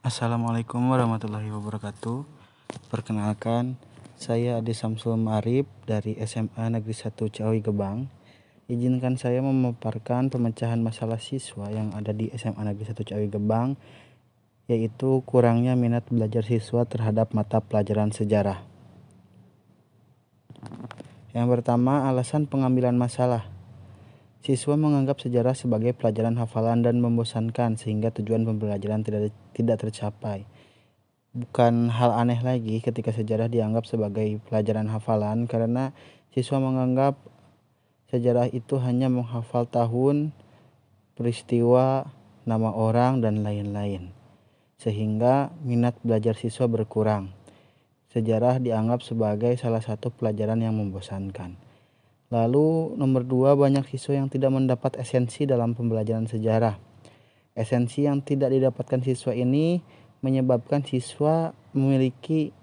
Assalamualaikum warahmatullahi wabarakatuh. Perkenalkan, saya Ade Samsul Ma'arif dari SMA Negeri 1 Ciawi Gebang. Izinkan saya memaparkan pemecahan masalah siswa yang ada di SMA Negeri 1 Ciawi Gebang, yaitu kurangnya minat belajar siswa terhadap mata pelajaran sejarah. Yang pertama, alasan pengambilan masalah. Siswa menganggap sejarah sebagai pelajaran hafalan dan membosankan sehingga tujuan pembelajaran tidak tercapai. Bukan hal aneh lagi ketika sejarah dianggap sebagai pelajaran hafalan, karena siswa menganggap sejarah itu hanya menghafal tahun, peristiwa, nama orang, dan lain-lain, sehingga minat belajar siswa berkurang. Sejarah dianggap sebagai salah satu pelajaran yang membosankan. Lalu nomor 2, banyak siswa yang tidak mendapat esensi dalam pembelajaran sejarah. Esensi yang tidak didapatkan siswa ini menyebabkan siswa memiliki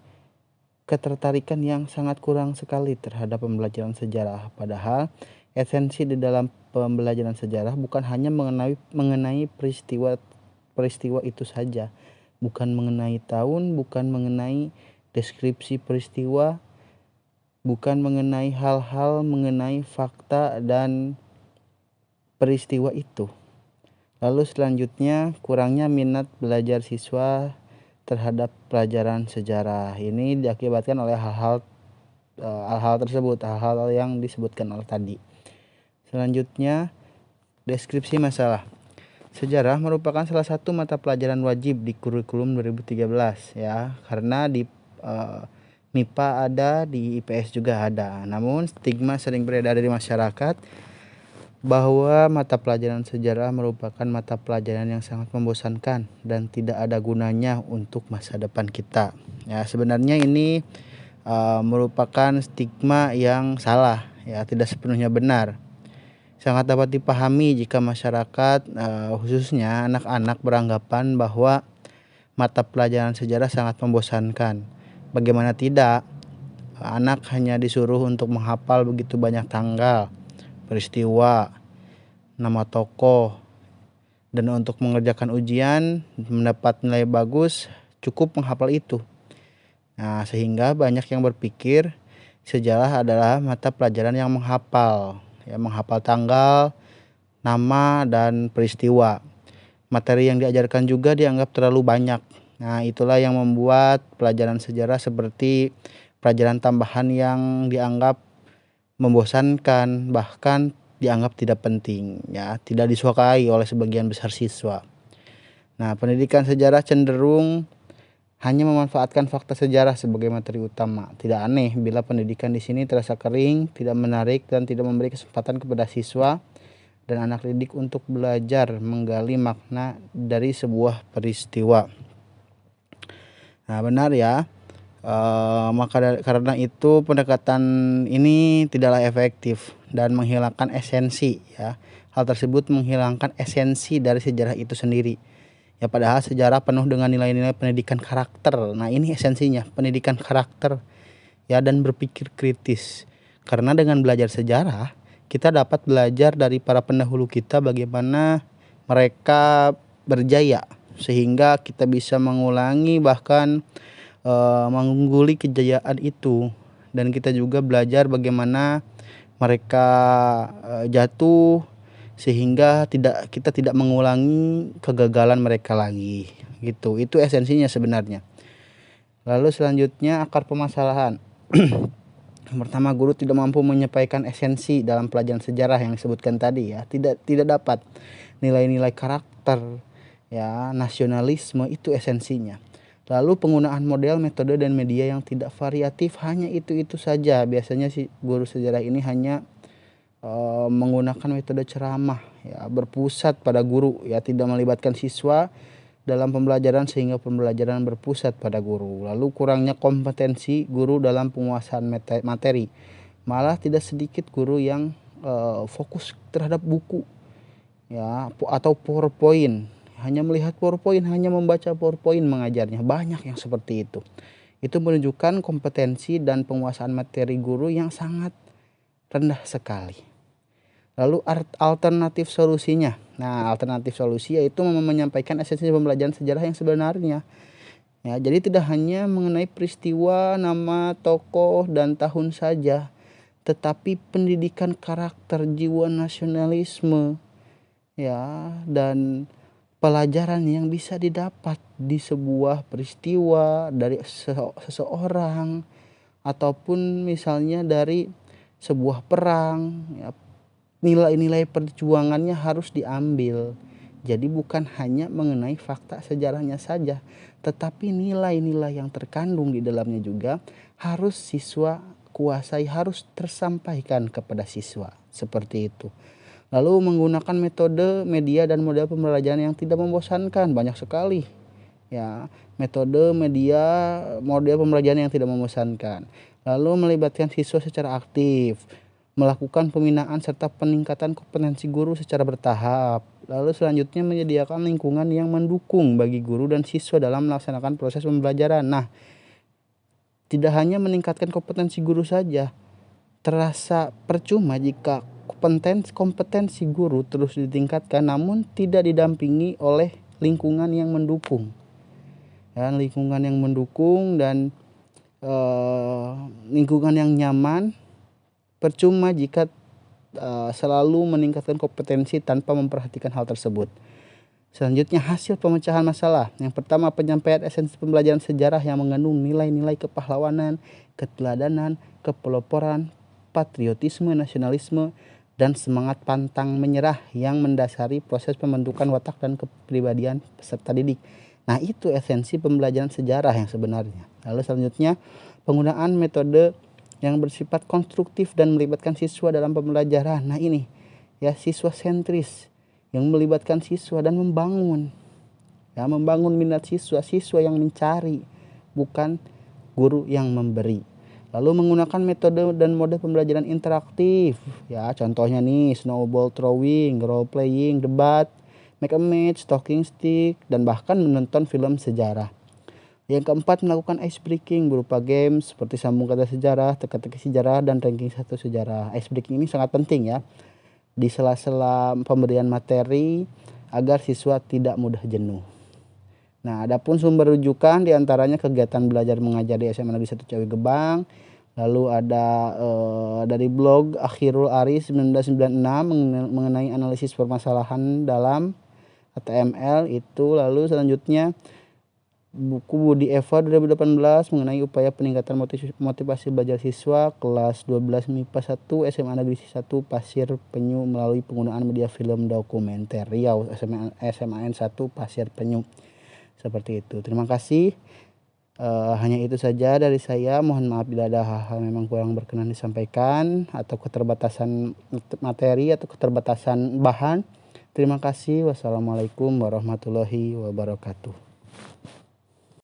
ketertarikan yang sangat kurang sekali terhadap pembelajaran sejarah. Padahal esensi di dalam pembelajaran sejarah bukan hanya mengenai peristiwa itu saja, bukan mengenai tahun, bukan mengenai deskripsi peristiwa, bukan mengenai hal-hal mengenai fakta dan peristiwa itu. Lalu selanjutnya, kurangnya minat belajar siswa terhadap pelajaran sejarah. Ini diakibatkan oleh hal-hal tersebut, hal-hal yang disebutkan oleh tadi. Selanjutnya, deskripsi masalah. Sejarah merupakan salah satu mata pelajaran wajib di kurikulum 2013 ya, karena di MIPA ada, di IPS juga ada. Namun stigma sering beredar di masyarakat bahwa mata pelajaran sejarah merupakan mata pelajaran yang sangat membosankan dan tidak ada gunanya untuk masa depan kita. Ya, sebenarnya ini merupakan stigma yang salah, ya, tidak sepenuhnya benar. Sangat dapat dipahami jika masyarakat, khususnya anak-anak, beranggapan bahwa mata pelajaran sejarah sangat membosankan. Bagaimana tidak? Anak hanya disuruh untuk menghafal begitu banyak tanggal, peristiwa, nama tokoh, dan untuk mengerjakan ujian mendapat nilai bagus cukup menghafal itu. Nah, sehingga banyak yang berpikir sejarah adalah mata pelajaran yang menghafal, ya, menghafal tanggal, nama, dan peristiwa. Materi yang diajarkan juga dianggap terlalu banyak. Nah, itulah yang membuat pelajaran sejarah seperti pelajaran tambahan yang dianggap membosankan, bahkan dianggap tidak penting, ya, tidak disukai oleh sebagian besar siswa. Nah, pendidikan sejarah cenderung hanya memanfaatkan fakta sejarah sebagai materi utama. Tidak aneh bila pendidikan di sini terasa kering, tidak menarik, dan tidak memberi kesempatan kepada siswa dan anak didik untuk belajar menggali makna dari sebuah peristiwa. Nah, benar ya. Maka karena itu pendekatan ini tidaklah efektif dan menghilangkan esensi, ya. Hal tersebut menghilangkan esensi dari sejarah itu sendiri. Ya, padahal sejarah penuh dengan nilai-nilai pendidikan karakter. Nah, ini esensinya, pendidikan karakter, ya, dan berpikir kritis. Karena dengan belajar sejarah, kita dapat belajar dari para pendahulu kita bagaimana mereka berjaya, sehingga kita bisa mengulangi bahkan mengungguli kejayaan itu, dan kita juga belajar bagaimana mereka jatuh sehingga kita tidak mengulangi kegagalan mereka lagi, gitu. Itu esensinya sebenarnya. Lalu selanjutnya, akar permasalahan. Pertama, guru tidak mampu menyampaikan esensi dalam pelajaran sejarah yang disebutkan tadi, ya. Tidak dapat nilai-nilai karakter, ya, nasionalisme, itu esensinya. Lalu penggunaan model, metode, dan media yang tidak variatif, hanya itu saja. Biasanya si guru sejarah ini hanya menggunakan metode ceramah, ya, berpusat pada guru, ya, tidak melibatkan siswa dalam pembelajaran sehingga pembelajaran berpusat pada guru. Lalu kurangnya kompetensi guru dalam penguasaan materi. Malah tidak sedikit guru yang fokus terhadap buku, ya, atau PowerPoint. Hanya melihat PowerPoint, hanya membaca PowerPoint mengajarnya. Banyak yang seperti itu. Itu menunjukkan kompetensi dan penguasaan materi guru yang sangat rendah sekali. Lalu alternatif solusinya. Nah, alternatif solusi yaitu menyampaikan esensi pembelajaran sejarah yang sebenarnya. Ya, jadi tidak hanya mengenai peristiwa, nama, tokoh, dan tahun saja, tetapi pendidikan karakter, jiwa nasionalisme, ya, dan pelajaran yang bisa didapat di sebuah peristiwa dari seseorang ataupun misalnya dari sebuah perang, ya, nilai-nilai perjuangannya harus diambil. Jadi bukan hanya mengenai fakta sejarahnya saja, tetapi nilai-nilai yang terkandung di dalamnya juga harus siswa kuasai, harus tersampaikan kepada siswa. Seperti itu. Lalu menggunakan metode, media, dan model pembelajaran yang tidak membosankan, banyak sekali. Ya, metode, media, model pembelajaran yang tidak membosankan. Lalu melibatkan siswa secara aktif, melakukan pembinaan serta peningkatan kompetensi guru secara bertahap. Lalu selanjutnya menyediakan lingkungan yang mendukung bagi guru dan siswa dalam melaksanakan proses pembelajaran. Nah, tidak hanya meningkatkan kompetensi guru saja, terasa percuma jika kompetensi guru terus ditingkatkan namun tidak didampingi oleh lingkungan yang mendukung. Ya, lingkungan yang mendukung dan lingkungan yang nyaman. Percuma jika selalu meningkatkan kompetensi tanpa memperhatikan hal tersebut. Selanjutnya hasil pemecahan masalah. Yang pertama, penyampaian esensi pembelajaran sejarah yang mengandung nilai-nilai kepahlawanan, keteladanan, kepeloporan, patriotisme, nasionalisme, dan semangat pantang menyerah yang mendasari proses pembentukan watak dan kepribadian peserta didik. Nah, itu esensi pembelajaran sejarah yang sebenarnya. Lalu selanjutnya, penggunaan metode yang bersifat konstruktif dan melibatkan siswa dalam pembelajaran. Nah, ini ya, siswa sentris yang melibatkan siswa dan membangun minat siswa yang mencari, bukan guru yang memberi. Lalu menggunakan metode dan mode pembelajaran interaktif, ya, contohnya nih snowball throwing, role playing, debat, make a match, talking stick, dan bahkan menonton film sejarah. Yang keempat, melakukan ice breaking berupa games seperti sambung kata sejarah, teka-teki sejarah, dan ranking satu sejarah. Ice breaking ini sangat penting ya di sela-sela pemberian materi agar siswa tidak mudah jenuh. Nah, adapun sumber rujukan diantaranya kegiatan belajar mengajar di SMA Negeri 1 Ciawi Gebang. Lalu ada dari blog Akhirul Aris 1996 mengenai analisis permasalahan dalam HTML itu. Lalu selanjutnya buku Budi Eva 2018 mengenai upaya peningkatan motivasi belajar siswa kelas 12 MIPA 1 SMA Negeri 1 Pasir Penyu melalui penggunaan media film dokumenter Riau SMAN 1 Pasir Penyu. Seperti itu. Terima kasih. Hanya itu saja dari saya. Mohon maaf bila ada hal-hal memang kurang berkenan disampaikan atau keterbatasan materi atau keterbatasan bahan. Terima kasih. Wassalamualaikum warahmatullahi wabarakatuh.